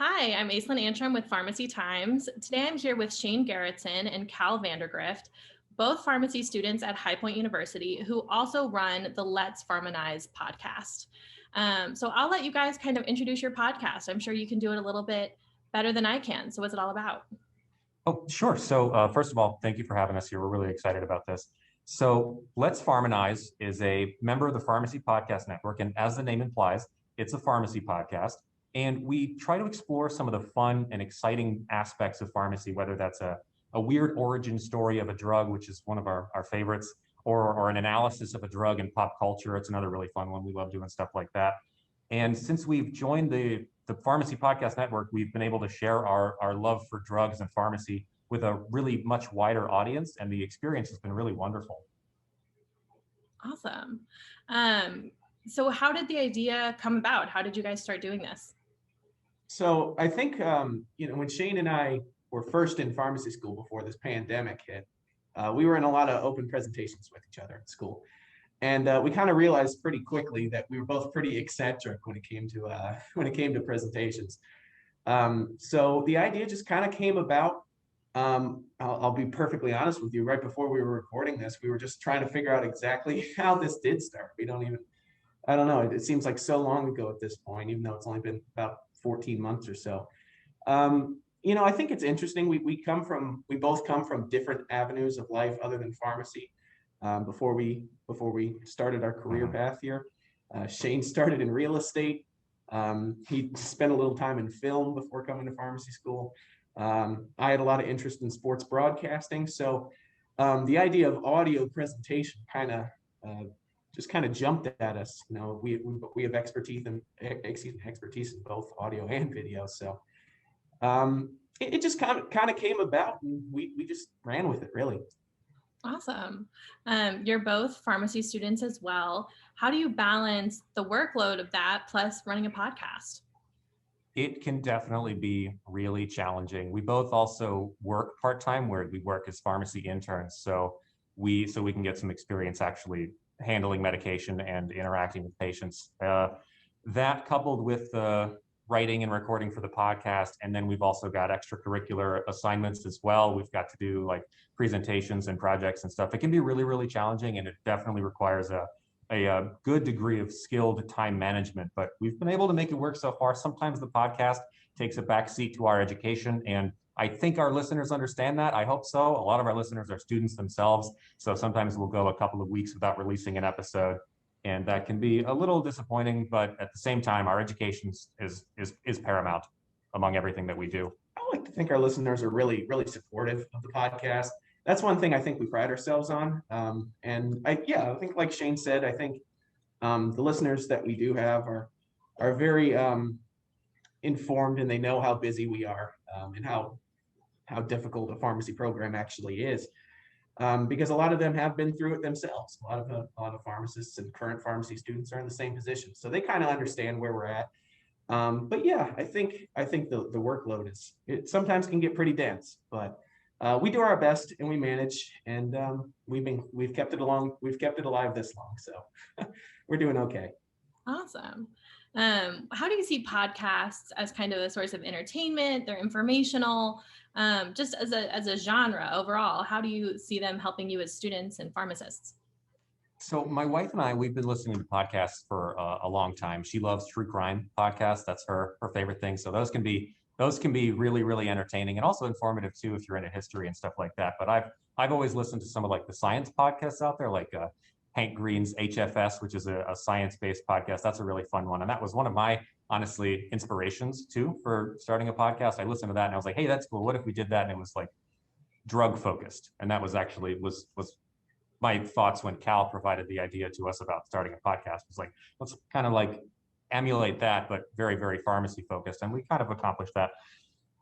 Hi, I'm Aislinn Antrim with Pharmacy Times. Today I'm here with Shane Gerritsen and Cal Vandergrift, both pharmacy students at High Point University who also run the Let's Pharmonize podcast. So I'll let you guys kind of introduce your podcast. I'm sure you can do it a little bit better than I can. So what's it all about? Oh, sure. So first of all, thank you for having us here. We're really excited about this. So Let's Pharmonize is a member of the Pharmacy Podcast Network. And as the name implies, it's a pharmacy podcast. And we try to explore some of the fun and exciting aspects of pharmacy, whether that's a weird origin story of a drug, which is one of our favorites, or an analysis of a drug in pop culture. It's another really fun one. We love doing stuff like that. And since we've joined the Pharmacy Podcast Network, we've been able to share our love for drugs and pharmacy with a really much wider audience, and the experience has been really wonderful. Awesome. So how did the idea come about? How did you guys start doing this? So I think when Shane and I were first in pharmacy school before this pandemic hit, we were in a lot of open presentations with each other at school, and we kind of realized pretty quickly that we were both pretty eccentric when it came to presentations. So the idea just kind of came about. I'll be perfectly honest with you. Right before we were recording this, we were just trying to figure out exactly how this did start. I don't know. It seems like so long ago at this point, even though it's only been about 14 months or so. I think it's interesting. We both come from different avenues of life other than pharmacy. Before we started our career path here, Shane started in real estate. He spent a little time in film before coming to pharmacy school. I had a lot of interest in sports broadcasting, so the idea of audio presentation just kind of jumped at us. We have expertise in both audio and video, so it just kind of came about, and we just ran with it, really. Awesome. You're both pharmacy students as well. How do you balance the workload of that plus running a podcast? It can definitely be really challenging. We both also work part-time, where we work as pharmacy interns. So we can get some experience actually handling medication and interacting with patients. That coupled with the writing and recording for the podcast, and then we've also got extracurricular assignments as well. We've got to do like presentations and projects and stuff. It can be really, really challenging, and it definitely requires a good degree of skilled time management, but we've been able to make it work so far. Sometimes the podcast takes a backseat to our education, and I think our listeners understand that. I hope so. A lot of our listeners are students themselves, so sometimes we'll go a couple of weeks without releasing an episode, and that can be a little disappointing, but at the same time, our education is paramount among everything that we do. I like to think our listeners are really, really supportive of the podcast. That's one thing I think we pride ourselves on. I think, like Shane said, I think the listeners that we do have are very informed, and they know how busy we are, and how difficult a pharmacy program actually is. Because a lot of them have been through it themselves. A lot of pharmacists and current pharmacy students are in the same position, so they kind of understand where we're at. But yeah, I think the workload it sometimes can get pretty dense, but we do our best and we manage, and we've kept it alive this long, so we're doing okay. Awesome. How do you see podcasts as kind of a source of entertainment? They're informational, just as a genre overall. How do you see them helping you as students and pharmacists? So my wife and I, we've been listening to podcasts for a long time. She loves true crime podcasts. That's her favorite thing. So those can be really, really entertaining and also informative too, if you're into history and stuff like that. But I've always listened to some of like the science podcasts out there, like Hank Green's HFS, which is a science-based podcast. That's a really fun one. And that was one of my, honestly, inspirations too for starting a podcast. I listened to that and I was like, hey, that's cool. What if we did that? And it was like drug focused. And that was actually was my thoughts when Cal provided the idea to us about starting a podcast. Was like, let's kind of like emulate that, but very, very pharmacy focused. And we kind of accomplished that.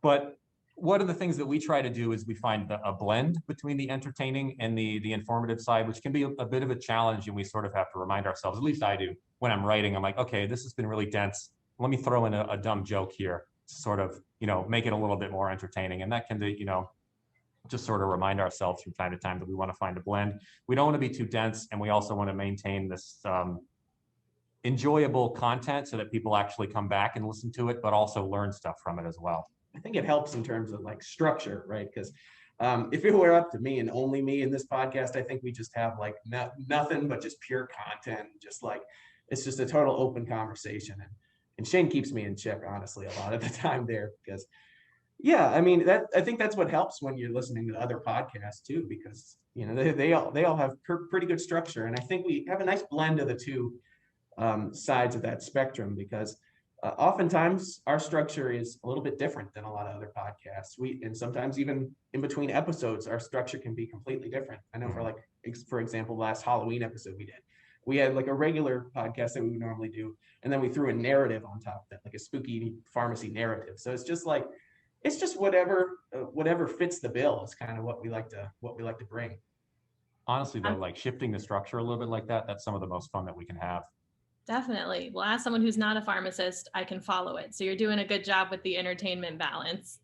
But one of the things that we try to do is we find a blend between the entertaining and the informative side, which can be a bit of a challenge. And we sort of have to remind ourselves, at least I do, when I'm writing, I'm like, okay, this has been really dense. Let me throw in a dumb joke here to sort of, make it a little bit more entertaining. And that can be, just sort of remind ourselves from time to time that we want to find a blend. We don't want to be too dense, and we also want to maintain this enjoyable content so that people actually come back and listen to it, but also learn stuff from it as well. I think it helps in terms of like structure, right? Because if it were up to me and only me in this podcast, I think we just have like nothing but just pure content, just like it's just a total open conversation. And Shane keeps me in check, honestly, a lot of the time there because yeah, I mean I think that's what helps when you're listening to other podcasts too, because you know they all have pretty good structure, and I think we have a nice blend of the two sides of that spectrum because oftentimes our structure is a little bit different than a lot of other podcasts. And sometimes even in between episodes, our structure can be completely different. I know for example, last Halloween episode we had like a regular podcast that we would normally do, and then we threw a narrative on top of that, like a spooky pharmacy narrative. So it's just whatever fits the bill is kind of what we like to bring. Honestly, though, like shifting the structure a little bit like that, that's some of the most fun that we can have. Definitely. Well, as someone who's not a pharmacist, I can follow it. So you're doing a good job with the entertainment balance.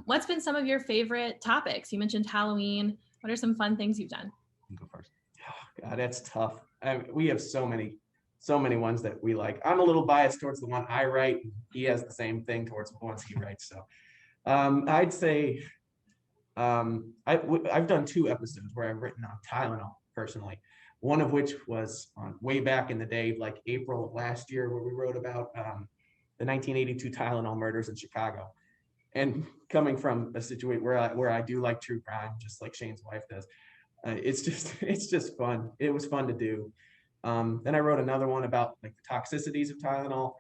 What's been some of your favorite topics? You mentioned Halloween. What are some fun things you've done? You go first. Oh, God, that's tough. We have so many ones that we like. I'm a little biased towards the one I write. He has the same thing towards the ones he writes. So I'd say I've done 2 episodes where I've written on Tylenol personally. One of which was on way back in the day, like April of last year, where we wrote about the 1982 Tylenol murders in Chicago. And coming from a situation where I do like true crime, just like Shane's wife does, it's just fun. It was fun to do. Then I wrote another one about like the toxicities of Tylenol.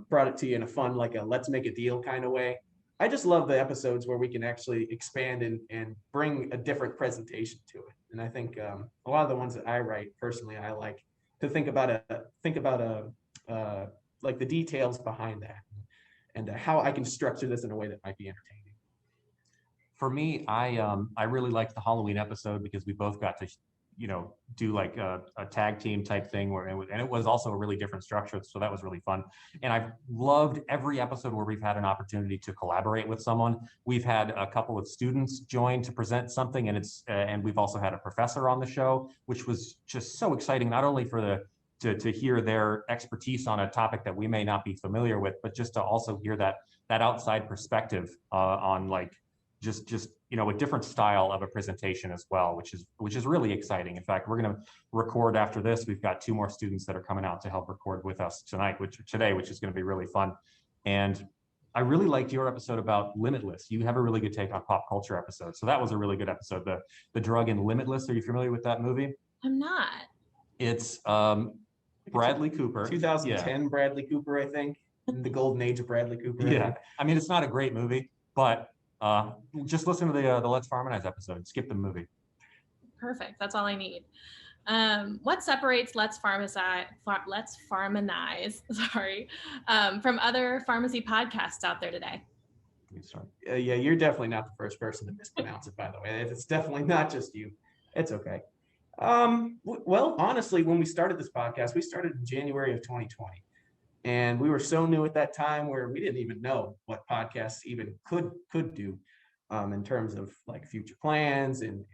Brought it to you in a fun, like a let's make a deal kind of way. I just love the episodes where we can actually expand and bring a different presentation to it. And I think a lot of the ones that I write personally, I like to think about like the details behind that and how I can structure this in a way that might be entertaining. For me, I really liked the Halloween episode because we both got to do like a tag team type thing and it was also a really different structure. So that was really fun. And I've loved every episode where we've had an opportunity to collaborate with someone. We've had a couple of students join to present something and we've also had a professor on the show, which was just so exciting, not only for to hear their expertise on a topic that we may not be familiar with, but just to also hear that outside perspective on like just a different style of a presentation as well, which is really exciting. In fact, we're going to record after this. We've got 2 more students that are coming out to help record with us today, which is going to be really fun. And I really liked your episode about Limitless. You have a really good take on pop culture episodes. So that was a really good episode. The drug in Limitless. Are you familiar with that movie? I'm not. It's Bradley Cooper. 2010 yeah. Bradley Cooper, I think. The golden age of Bradley Cooper. Yeah. I mean, it's not a great movie, but just listen to the Let's Pharmonize episode. Skip the movie. Perfect. That's all I need. What separates Let's Pharmonize, from other pharmacy podcasts out there today? Yeah, you're definitely not the first person to mispronounce it, by the way. It's definitely not just you. It's okay. Well, honestly, when we started this podcast, we started in January of 2020. And we were so new at that time where we didn't even know what podcasts even could do in terms of like future plans and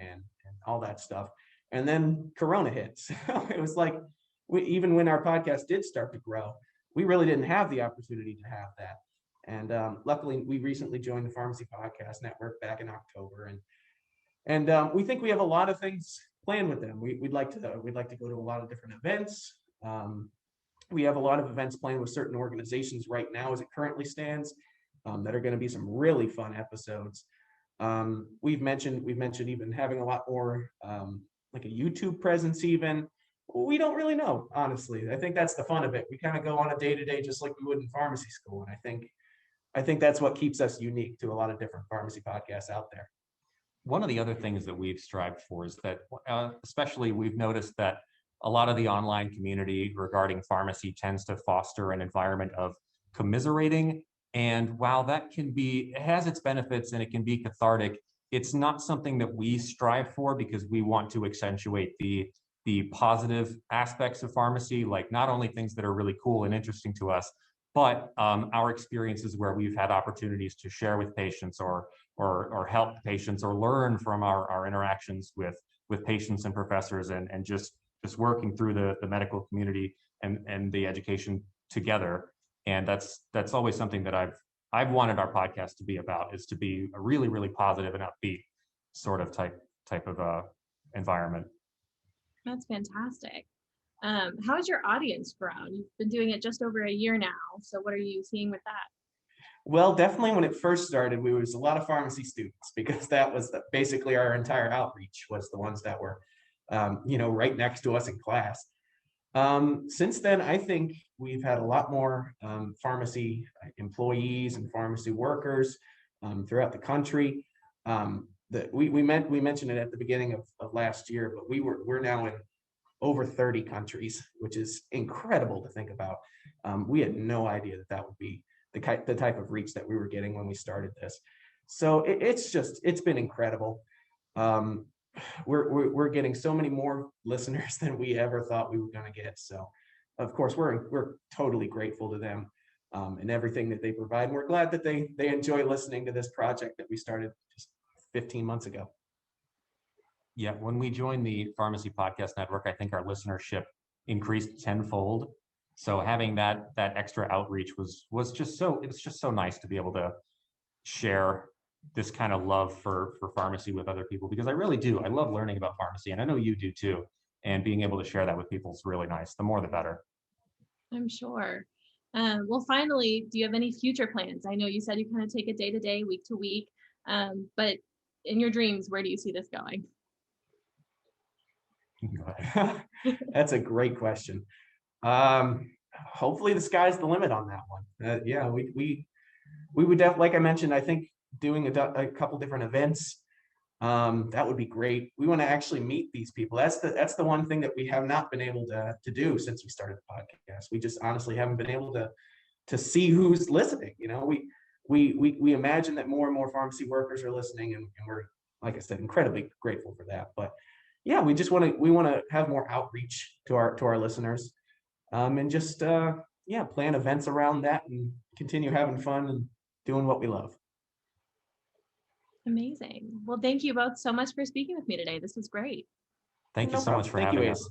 all that stuff. And then Corona hit. So it was like, even when our podcast did start to grow, we really didn't have the opportunity to have that. And luckily, we recently joined the Pharmacy Podcast Network back in October. And we think we have a lot of things planned with them. We'd like to go to a lot of different events. We have a lot of events planned with certain organizations right now as it currently stands that are going to be some really fun episodes. We've mentioned even having a lot more like a YouTube presence even. We don't really know, honestly. I think that's the fun of it. We kind of go on a day-to-day just like we would in pharmacy school. And I think that's what keeps us unique to a lot of different pharmacy podcasts out there. One of the other things that we've strived for is that especially we've noticed that a lot of the online community regarding pharmacy tends to foster an environment of commiserating. And while that it has its benefits and it can be cathartic, it's not something that we strive for because we want to accentuate the positive aspects of pharmacy, like not only things that are really cool and interesting to us, but our experiences where we've had opportunities to share with patients or help patients or learn from our interactions with patients and professors and just working through the medical community and the education together. And that's always something that I've wanted our podcast to be about, is to be a really, really positive and upbeat sort of type of environment. That's fantastic. How has your audience grown? You've been doing it just over a year now. So what are you seeing with that? Well, definitely when it first started, we was a lot of pharmacy students, because that was basically our entire outreach, was the ones that were, right next to us in class. Since then, I think we've had a lot more pharmacy employees and pharmacy workers throughout the country. We mentioned it at the beginning of last year, but we're now in over 30 countries, which is incredible to think about. We had no idea that would be the type of reach that we were getting when we started this. So it's been incredible. We're getting so many more listeners than we ever thought we were going to get. So of course we're totally grateful to them and everything that they provide. And we're glad that they enjoy listening to this project that we started just 15 months ago. Yeah, when we joined the Pharmacy Podcast Network, I think our listenership increased tenfold. So having that extra outreach was just so nice to be able to share this kind of love for pharmacy with other people, because I really do. I love learning about pharmacy, and I know you do too. And being able to share that with people is really nice. The more, the better. I'm sure. Well, finally, do you have any future plans? I know you said you kind of take it day to day, week to week, but in your dreams, where do you see this going? That's a great question. Hopefully the sky's the limit on that one. Yeah, we would definitely, like I mentioned, I think doing a couple different events, that would be great. We want to actually meet these people. That's the one thing that we have not been able to do since we started the podcast. We just honestly haven't been able to see who's listening. We imagine that more and more pharmacy workers are listening, and we're, like I said, incredibly grateful for that. But yeah, we want to have more outreach to our listeners, and just plan events around that and continue having fun and doing what we love. Amazing. Well, thank you both so much for speaking with me today. This was great. Thank you so much for having us.